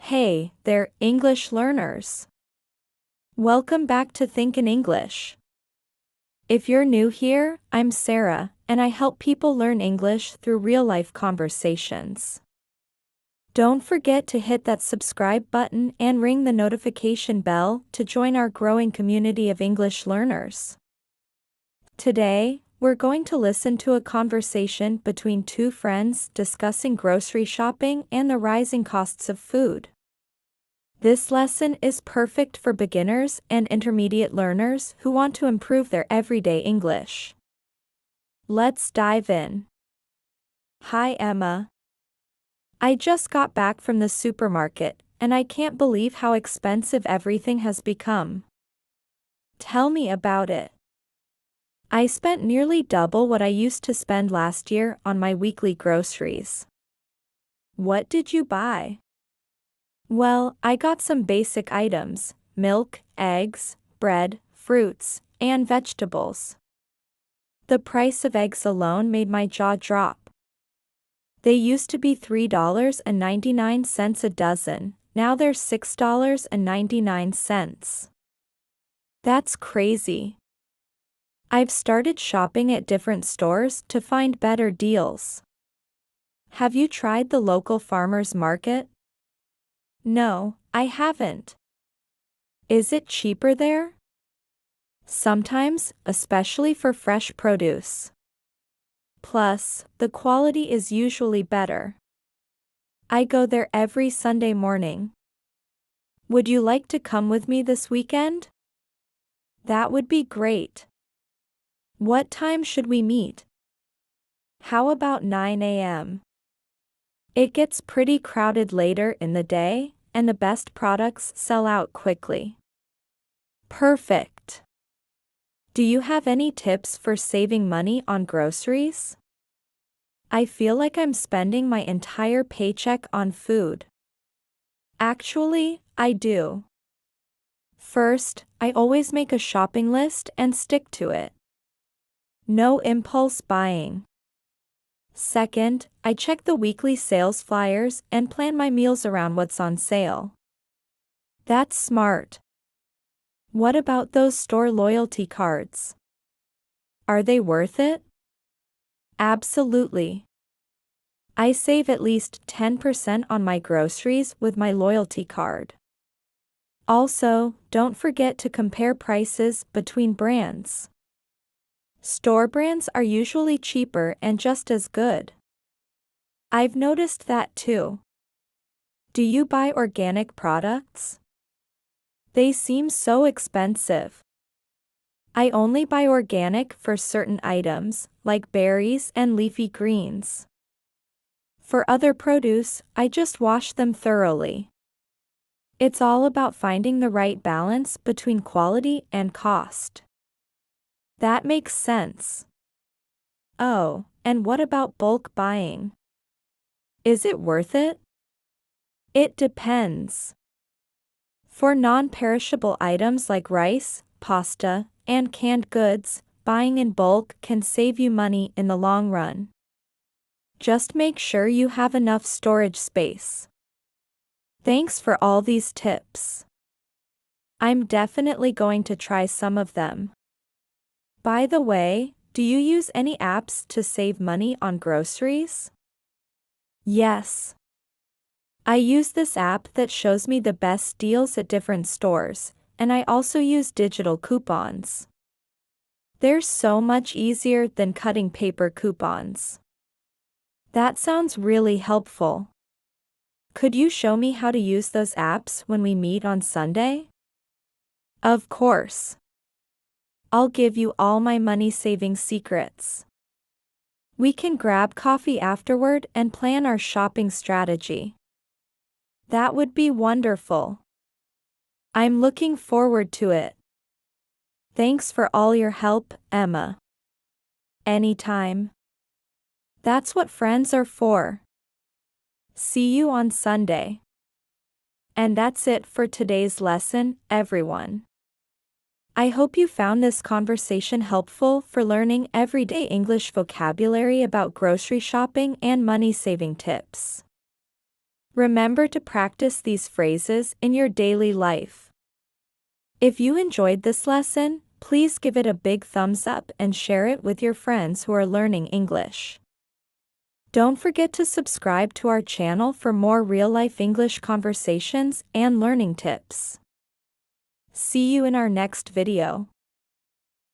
Hey there, English learners. Welcome back to Think in English. If you're new here, I'm Sarah, and I help people learn English through real-life conversations. Don't forget to hit that subscribe button and ring the notification bell to join our growing community of English learners. Today, we're going to listen to a conversation between two friends discussing grocery shopping and the rising costs of food. This lesson is perfect for beginners and intermediate learners who want to improve their everyday English. Let's dive in. Hi Emma. I just got back from the supermarket, and I can't believe how expensive everything has become. Tell me about it. I spent nearly double what I used to spend last year on my weekly groceries. What did you buy? Well, I got some basic items: milk, eggs, bread, fruits, and vegetables. The price of eggs alone made my jaw drop. They used to be $3.99 a dozen, now they're $6.99. That's crazy. I've started shopping at different stores to find better deals. Have you tried the local farmers market? No, I haven't. Is it cheaper there? Sometimes, especially for fresh produce. Plus, the quality is usually better. I go there every Sunday morning. Would you like to come with me this weekend? That would be great. What time should we meet? How about 9 a.m.? It gets pretty crowded later in the day, and the best products sell out quickly. Perfect. Do you have any tips for saving money on groceries? I feel like I'm spending my entire paycheck on food. Actually, I do. First, I always make a shopping list and stick to it. No impulse buying. Second, I check the weekly sales flyers and plan my meals around what's on sale. That's smart. What about those store loyalty cards? Are they worth it? Absolutely. I save at least 10% on my groceries with my loyalty card. Also, don't forget to compare prices between brands. Store brands are usually cheaper and just as good. I've noticed that too. Do you buy organic products? They seem so expensive. I only buy organic for certain items, like berries and leafy greens. For other produce, I just wash them thoroughly. It's all about finding the right balance between quality and cost. That makes sense. Oh, and what about bulk buying? Is it worth it? It depends. For non-perishable items like rice, pasta, and canned goods, buying in bulk can save you money in the long run. Just make sure you have enough storage space. Thanks for all these tips. I'm definitely going to try some of them. By the way, do you use any apps to save money on groceries? Yes. I use this app that shows me the best deals at different stores, and I also use digital coupons. They're so much easier than cutting paper coupons. That sounds really helpful. Could you show me how to use those apps when we meet on Sunday? Of course. I'll give you all my money-saving secrets. We can grab coffee afterward and plan our shopping strategy. That would be wonderful. I'm looking forward to it. Thanks for all your help, Emma. Anytime. That's what friends are for. See you on Sunday. And that's it for today's lesson, everyone. I hope you found this conversation helpful for learning everyday English vocabulary about grocery shopping and money-saving tips. Remember to practice these phrases in your daily life. If you enjoyed this lesson, please give it a big thumbs up and share it with your friends who are learning English. Don't forget to subscribe to our channel for more real-life English conversations and learning tips. See you in our next video.